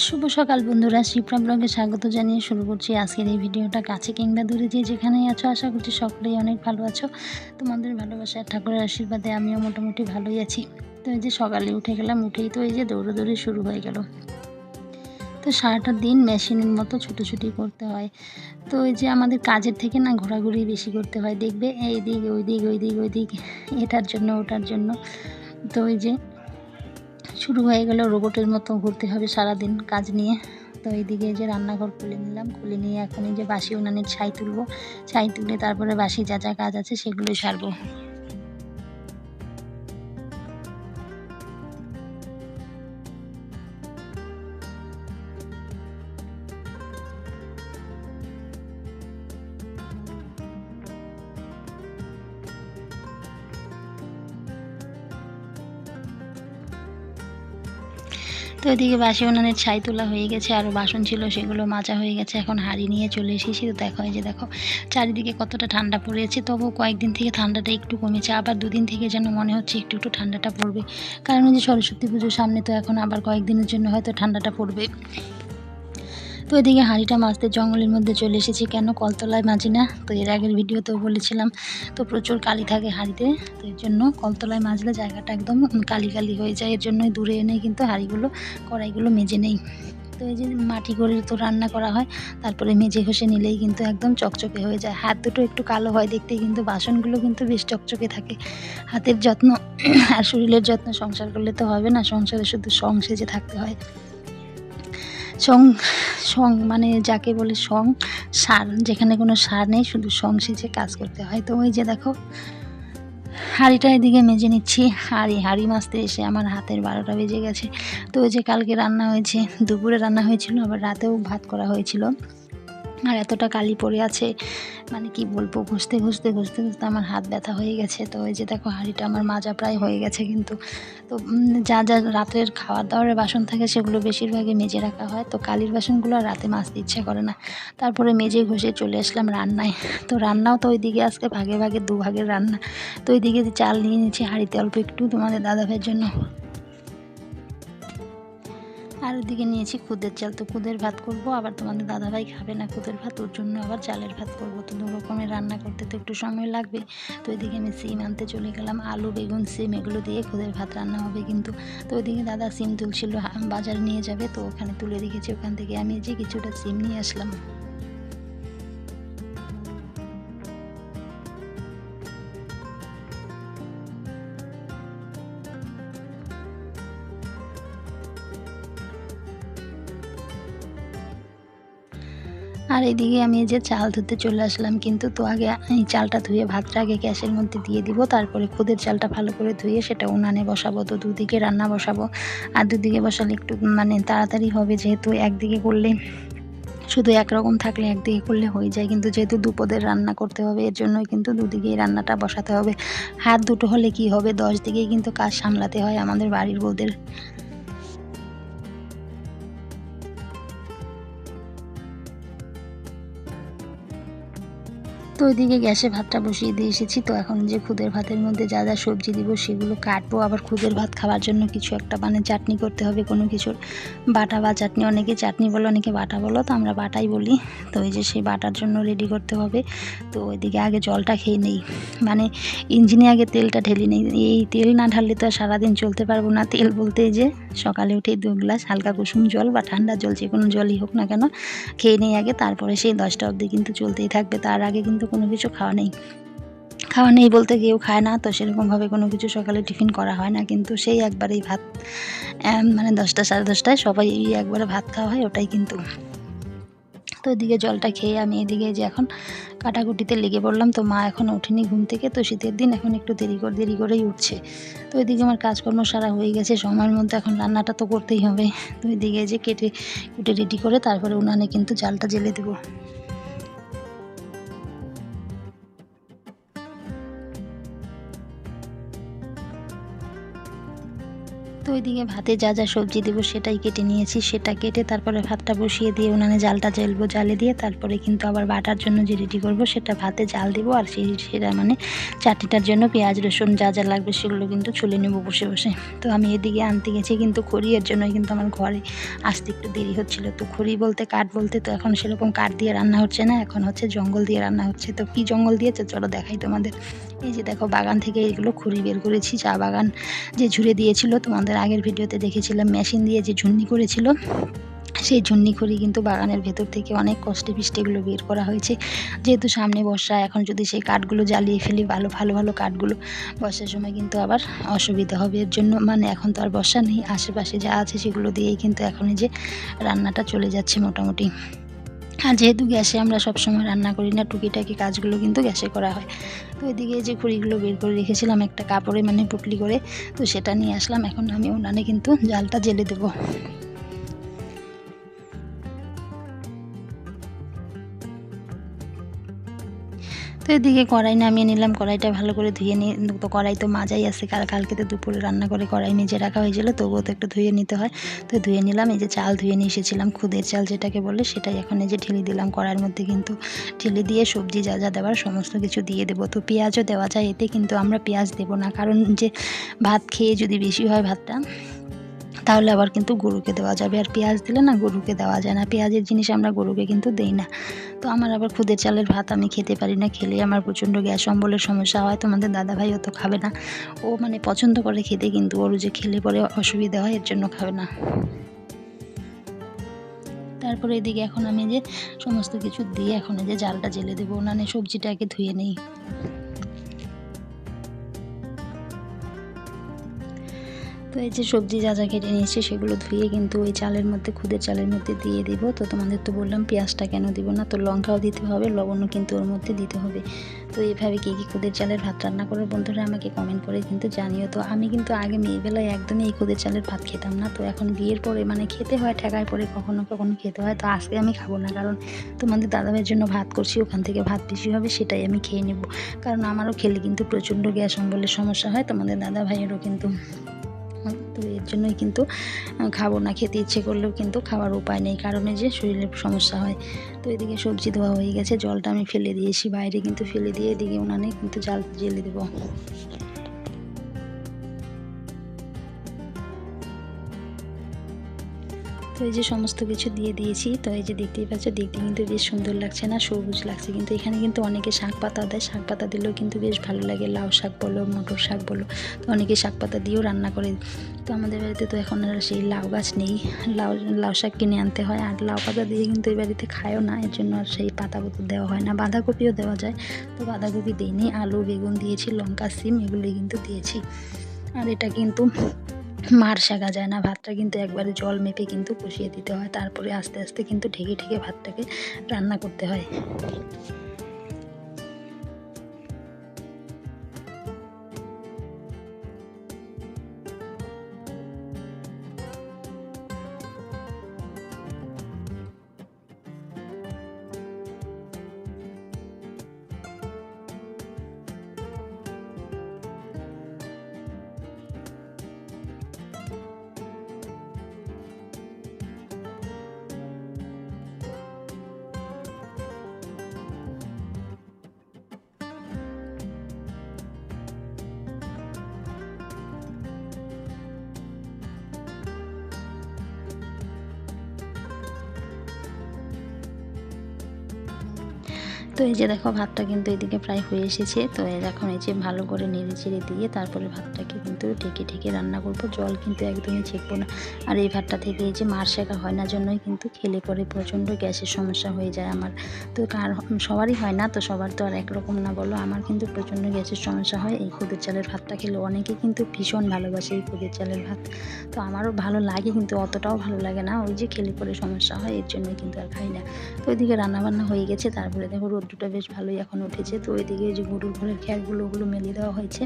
শুভ সকাল বন্ধুরা, শিপ্রা ব্লগে স্বাগত জানিয়ে শুরু করছি আজকের এই ভিডিওটা। কাছে কিংবা দূরে যে যেখানেই আছো, আশা করছি সকলেই অনেক ভালো আছো। তোমাদের ভালোবাসার ঠাকুরের আশীর্বাদে আমিও মোটামুটি ভালোই আছি। তো এই যে সকালে উঠে গেলাম, উঠেই তো এই যে দৌড়াদৌড়ি শুরু হয়ে গেল। তো সারাটা দিন মেশিনের মতো ছুটোছুটি করতে হয়। তো এই যে আমাদের কাজের থেকে না ঘোরাঘুরি বেশি করতে হয়, দেখবে এই দিক ওই দিক ওই দিক ওই দিক, এটার জন্য ওটার জন্য। তো এই যে শুরু হয়ে গেল, রোবটের মতো ঘুরতে হবে সারাদিন কাজ নিয়ে। তো এইদিকে যে রান্নাঘর খুলে নিলাম, খুলে নিয়ে এখন এই যে বাসি উনানের ছাই তুলবো, ছাই তুলে তারপরে বাসি যা যা কাজ আছে সেগুলোই সারবো। তো এদিকে বাসি উনানের ছাই তোলা হয়ে গেছে, আরও বাসন ছিল সেগুলো মাজা হয়ে গেছে। এখন হাঁড়ি নিয়ে চলে এসেছি। তো দেখো এই যে দেখো চারিদিকে কতটা ঠান্ডা পড়েছে। তবু কয়েকদিন থেকে ঠান্ডাটা একটু কমেছে, আবার দুদিন থেকে যেন মনে হচ্ছে একটু একটু ঠান্ডাটা পড়বে। কারণ এই যে সরস্বতী পুজোর সামনে, তো এখন আবার কয়েকদিনের জন্য হয়তো ঠান্ডাটা পড়বে। তো এদিকে হাঁড়িটা মাজতে জঙ্গলের মধ্যে চলে এসেছি। কেন কলতলায় মাজি না? তো এর আগের ভিডিওতেও বলেছিলাম, তো প্রচুর কালি থাকে হাঁড়িতে। তো এর জন্য কলতলায় মাজলে জায়গাটা একদম কালি কালি হয়ে যায়। এর জন্যই দূরে এনে কিন্তু হাঁড়িগুলো কড়াইগুলো মেজে নেই। তো এই যে মাটি করে তো রান্না করা হয়, তারপরে মেজে ঘষে নিলেই কিন্তু একদম চকচকে হয়ে যায়। হাত দুটো একটু কালো হয় দেখতে, কিন্তু বাসনগুলো কিন্তু বেশ চকচকে থাকে। হাতের যত্ন আর শরীরের যত্ন সংসার করলে তো হবে না, সংসারে শুধু সং সেজে থাকতে হয়। সং মানে যাকে বলে সার, যেখানে কোনো সার নেই, শুধু সং সেজে কাজ করতে হয়। তো ওই যে দেখো হাঁড়িটা এদিকে মেজে নিচ্ছি। হাঁড়ি মাজতে এসে আমার হাতের 12টা বেজে গেছে। তো ওই যে কালকে রান্না হয়েছে, দুপুরে রান্না হয়েছিল, আবার রাতেও ভাত করা হয়েছিল। আর এতটা কালি পড়ে আছে, মানে কি বলবো, ঘষতে ঘষতে ঘষতে ঘষতে আমার হাত ব্যথা হয়ে গেছে। তো এই যে দেখো হাঁড়িটা আমার মাজা প্রায় হয়ে গেছে কিন্তু। তো যা যা রাতের খাওয়ার দাওয়ারের বাসন থাকে সেগুলো বেশিরভাগই মেজে রাখা হয়। তো কালির বাসনগুলো আর রাতে মাজতে ইচ্ছে করে না। তারপরে মেজে ঘষে চলে আসলাম রান্নায়। তো রান্নাও তো ওইদিকে আজকে ভাগে ভাগে দুভাগের রান্না। তো ওইদিকে চাল নিয়ে নিচ্ছি হাঁড়িতে অল্প একটু তোমাদের দাদাভাইয়ের জন্য, আর ওদিকে নিয়েছি খুদের চাল। তো খুদের ভাত করব, আবার তোমাদের দাদাভাই খাবে না খুদের ভাত, ওর জন্য আবার চালের ভাত করব। তো দু রকমের রান্না করতে তো একটু সময় লাগবে। তো এদিকে আমি সিম আনতে চলে গেলাম, আলু বেগুন সিম এগুলো দিয়ে খুদের ভাত রান্না হবে কিন্তু। তো ওইদিকে দাদা সিম তুলছিল, বাজারে নিয়ে যাবে, তো ওখানে তুলে রেখেছি। ওখান থেকে আমি যে কিছুটা সিম নিয়ে আসলাম। আর এদিকে আমি এই যে চাল ধুতে চলে আসলাম কিন্তু। তো আগে এই চালটা ধুয়ে ভাতটা আগে গ্যাসের মধ্যে দিয়ে দিব, তারপরে খুদের চালটা ভালো করে ধুয়ে সেটা উনানে বসাবো। তো দুদিকে রান্না বসাবো, আর দুদিকে বসালে একটু মানে তাড়াতাড়ি হবে, যেহেতু একদিকে করলে শুধু একরকম থাকলে একদিকে করলে হয়ে যায়, কিন্তু যেহেতু দুপদের রান্না করতে হবে এর জন্যই কিন্তু দুদিকেই রান্নাটা বসাতে হবে। হাত দুটো হলে কি হবে, 10 দিকেই কিন্তু কাজ সামলাতে হয় আমাদের বাড়ির বউদের। তো ওইদিকে গ্যাসে ভাতটা বসিয়ে দিয়ে এসেছি। তো এখন যে খুদের ভাতের মধ্যে যা যা সবজি দিব সেগুলো কাটবো। আবার খুদের ভাত খাওয়ার জন্য কিছু একটা মানে চাটনি করতে হবে, কোনো কিছুর বাটা বা চাটনি, অনেকে চাটনি বলো অনেকে বাটা বলো, তো আমরা বাটাই বলি। তো এই যে সেই বাটার জন্য রেডি করতে হবে। তো ওইদিকে আগে জলটা খেয়ে নেই, মানে ইঞ্জিনে আগে তেলটা ঢেলে নেই। এই তেল না ঢাললে তো আর সারাদিন চলতে পারবো না। তেল বলতে যে সকালে উঠেই 2 গ্লাস হালকা কুসুম জল বা ঠান্ডা জল, যে কোনো জলই হোক না কেন, খেয়ে নেই আগে, তারপরে সেই 10টা অবধি কিন্তু চলতেই থাকবে। তার আগে কিন্তু কোনো কিছু খাওয়া নেই বলতে কেউ খায় না, তো সেরকমভাবে কোনো কিছু সকালে টিফিন করা হয় না। কিন্তু সেই একবারেই ভাত, মানে 10টা সাড়ে 10টায় সবাই একবারে ভাত খাওয়া হয়, ওটাই কিন্তু। তো এদিকে জলটা খেয়ে আমি এদিকে যে এখন কাটাকুটিতে লেগে পড়লাম। তো মা এখনও ওঠেনি ঘুম থেকে, তো শীতের দিন এখন একটু দেরি করেই উঠছে। তো এদিকে আমার কাজকর্ম সারা হয়ে গেছে সময়ের মধ্যে, এখন রান্নাটা তো করতেই হবে। তো এদিকে যে কুটে রেডি করে তারপরে উনানে কিন্তু জালটা জ্বেলে দেবো। তো ওইদিকে ভাতে যা যা সবজি দেবো সেটাই কেটে নিয়েছি, সেটা কেটে তারপরে ভাতটা বসিয়ে দিয়ে উনানে জালটা জ্বালবো, জ্বালে দিয়ে তারপরে কিন্তু আবার বাটার জন্য যে রেডি করবো সেটা ভাতে জাল দেবো। আর সেটা মানে চাটনিটার জন্য পেঁয়াজ রসুন যা যা লাগবে সেগুলো কিন্তু ছুলে নেব বসে বসে। তো আমি এদিকে আনতে গেছি কিন্তু খড়ি, এর জন্য কিন্তু আমার ঘরে আসতে একটু দেরি হচ্ছিল। তো খড়ি বলতে কাঠ বলতে তো এখন সেরকম কাঠ দিয়ে রান্না হচ্ছে না, এখন হচ্ছে জঙ্গল দিয়ে রান্না হচ্ছে। তো কী জঙ্গল দিয়েছে চলো দেখাই তোমাদের। এই যে দেখো বাগান থেকে এগুলো খড়ি বের করেছি, চা বাগান যে ঝুড়ে দিয়েছিল তোমাদের আগের ভিডিওতে দেখেছিলাম, মেশিন দিয়ে যে ঝুন্নি করেছিল সেই ঝুন্নি খড়ি কিন্তু বাগানের ভেতর থেকে অনেক কষ্টে পিষ্টে এগুলো বের করা হয়েছে। যেহেতু সামনে বর্ষা, এখন যদি সেই কাঠগুলো জ্বালিয়ে ফেলি ভালো ভালো কাঠগুলো, বর্ষার সময় কিন্তু আবার অসুবিধা হবে। এর জন্য মানে এখন তো আর বর্ষা নেই, আশেপাশে যা আছে সেগুলো দিয়েই কিন্তু এখন এই যে রান্নাটা চলে যাচ্ছে মোটামুটি। আর যেহেতু গ্যাসে আমরা সবসময় রান্না করি না, টুকিটাকি কাজগুলো কিন্তু গ্যাসে করা হয়। তো এদিকে যে খড়িগুলো বের করে রেখেছিলাম একটা কাপড়ে মানে পুটলি করে, তো সেটা নিয়ে আসলাম। এখন আমি উনানে কিন্তু জালটা জ্বেলে দেবো। তো এদিকে কড়াই নামিয়ে নিলাম, কড়াইটা ভালো করে ধুয়ে নিয়ে, তো কড়াই তো মাজাই আছে, কালকে তো দুপুরে রান্না করে কড়াই মেজে রাখা হয়েছিল, তবুও তো একটু ধুয়ে নিতে হয়। তো ধুয়ে নিলাম। এই যে চাল ধুয়ে নিয়ে এসেছিলাম, খুদের চাল যেটাকে বলে, সেটাই এখন এই যে ঢেলে দিলাম কড়াইয়ের মধ্যে। কিন্তু ঢেলে দিয়ে সবজি যা যা দেওয়ার সমস্ত কিছু দিয়ে দেবো। তো পেঁয়াজও দেওয়া যায় এতে, কিন্তু আমরা পেঁয়াজ দেবো না, কারণ যে ভাত খেয়ে যদি বেশি হয় ভাতটা, তাহলে আবার কিন্তু গরুকে দেওয়া যাবে। আর পেঁয়াজ দিলে না গরুকে দেওয়া যায় না, পেঁয়াজের জিনিস আমরা গরুকে কিন্তু দেই না। তো আমার আবার খুদের চালের ভাত আমি খেতে পারি না, খেলে আমার প্রচণ্ড গ্যাস অম্বলের সমস্যা হয়। তোমাদের দাদাভাইও তো খাবে না, ও মানে পছন্দ করে খেতে, কিন্তু ওর যে খেলে পরে অসুবিধা হয় এর জন্য খাবে না। তারপরে এদিকে এখন আমি যে সমস্ত কিছু দিয়ে এখন এই যে জালটা জ্বেলে দেবো, উনানে সবজিটাকে ধুয়ে নিই। তো এই যে সবজি যা যা কেটে নিয়েছি সেগুলো ধুয়ে কিন্তু ওই চালের মধ্যে, খুদের চালের মধ্যে দিয়ে দিব। তো তোমাদের তো বললাম পেঁয়াজটা কেন দিব না, তো লঙ্কাও দিতে হবে, লবণও কিন্তু ওর মধ্যে দিতে হবে। তো এইভাবে কী কী খুদের চালের ভাত রান্না করো বন্ধুরা আমাকে কমেন্ট করে কিন্তু জানিও। তো আমি কিন্তু আগে মেয়েবেলায় একদমই এই খুদের চালের ভাত খেতাম না, তো এখন বিয়ের পরে মানে খেতে হয়, ঠেকায় পরে কখনো কখনো খেতে হয়। তো আজকে আমি খাবো না, কারণ তোমাদের দাদাভাইয়ের জন্য ভাত করছি, ওখান থেকে ভাত বেশি হবে সেটাই আমি খেয়ে নেব। কারণ আমারও খেলে কিন্তু প্রচণ্ড গ্যাস অম্বলের সমস্যা হয়, তোমাদের দাদাভাইয়েরও কিন্তু। তো এর জন্যই কিন্তু খাবো না, খেতে ইচ্ছে করলেও কিন্তু খাওয়ার উপায় নেই, কারণে যে শরীরের সমস্যা হয়। তো এদিকে সবজি ধোয়া হয়ে গেছে, জলটা আমি ফেলে দিয়েছি বাইরে, কিন্তু ফেলে দিয়ে এদিকে উনানে কিন্তু জাল জ্বেলে দেবো। তো এই যে সমস্ত কিছু দিয়ে দিয়েছি। তো এই যে দেখতেই পাচ্ছ, দেখতে কিন্তু বেশ সুন্দর লাগছে না, সবুজ লাগছে। কিন্তু এখানে কিন্তু অনেকে শাক পাতা দেয়, শাক পাতা দিলেও কিন্তু বেশ ভালো লাগে, লাউ শাক বলো মটর শাক বলো, তো অনেকে শাক পাতা দিয়েও রান্না করে। তো আমাদের বাড়িতে তো এখন আর সেই লাউ গাছ নেই, লাউ শাক কিনে আনতে হয়। আর লাউ পাতা দিয়ে কিন্তু এই বাড়িতে খায়ও না, এর জন্য আর সেই পাতা পুতো দেওয়া হয় না। বাঁধাকপিও দেওয়া যায়, তো বাঁধাকপি দিইনি, আলু বেগুন দিয়েছি, লঙ্কা সিম এগুলোই কিন্তু দিয়েছি। আর এটা কিন্তু মার শেখা যায় না, ভাতটা কিন্তু একবারে জল মেপে কিন্তু কষিয়ে দিতে হয়, তারপরে আস্তে আস্তে কিন্তু ঢেকে ঢেকে ভাতটাকে রান্না করতে হয়। তো এই যে দেখো ভাতটা কিন্তু এদিকে প্রায় হয়ে এসেছে। তো এখন এই যে ভালো করে নেড়ে চেড়ে দিয়ে তারপরে ভাতটাকে কিন্তু ঢেকে ঢেকে রান্না করব, জল কিন্তু একদমই ছেঁকবো না। আর এই ভাতটা থেকে এই যে মার শেখা হয় না জন্যই কিন্তু খেলে পরে প্রচণ্ড গ্যাসের সমস্যা হয়ে যায় আমার। তো সবারই হয় না, তো সবার তো আর একরকম না বলো, আমার কিন্তু প্রচণ্ড গ্যাসের সমস্যা হয় এই খুদের চালের ভাতটা খেলে। অনেকে কিন্তু ভীষণ ভালোবাসে এই খুদের চালের ভাত, তো আমারও ভালো লাগে, কিন্তু অতটাও ভালো লাগে না, ওই যে খেলে পরে সমস্যা হয় এর জন্যই কিন্তু আর খাই না। তো ওইদিকে রান্নাবান্না হয়ে গেছে, তারপরে দেখো রোদ্দুরটা বেশ ভালোই এখন উঠেছে। তো ওইদিকে যে গরুর ঘরের খ্যারগুলো ওগুলো মেলে দেওয়া হয়েছে।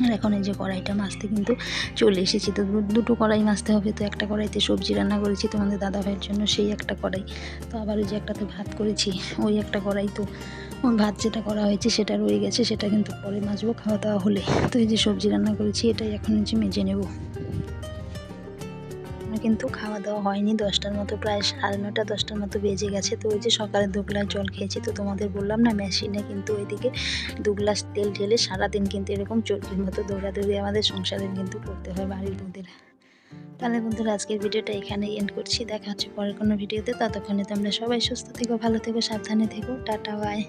আর এখন এই যে কড়াইটা মাজতে কিন্তু চলে এসেছি। তো দুটো কড়াই মাজতে হবে, তো একটা কড়াইতে সবজি রান্না করেছি তোমাদের দাদাভাইয়ের জন্য, সেই একটা কড়াই। তো আবার ওই যে একটাতে ভাত করেছি, ওই একটা কড়াই। তো ভাত যেটা করা হয়েছে সেটা রয়ে গেছে, সেটা কিন্তু পরে মাজবো খাওয়া দাওয়া হলে। তো এই যে সবজি রান্না করেছি, এটাই এখন যে মেজে নেব। এখনও কিন্তু খাওয়া দাওয়া হয়নি, 10টার মতো, প্রায় 9:30 10টার মতো বেজে গেছে। তো ওই যে সকালে 2 গ্লাস জল খেয়েছি, তো তোমাদের বললাম না মেশিনে কিন্তু ওইদিকে 2 গ্লাস তেল ঢেলে সারাদিন কিন্তু এরকম চর্বির মতো দৌড়াদৌড়ি আমাদের সংসারের কিন্তু করতে হয় বাড়ির বউদের। তাহলে বন্ধুরা আজকের ভিডিওটা এখানেই এন্ড করছি, দেখা হচ্ছে পরের কোনো ভিডিওতে। ততক্ষণে তোমরা সবাই সুস্থ থেকো, ভালো থেকো, সাবধানে থেকো, টাটা বাই।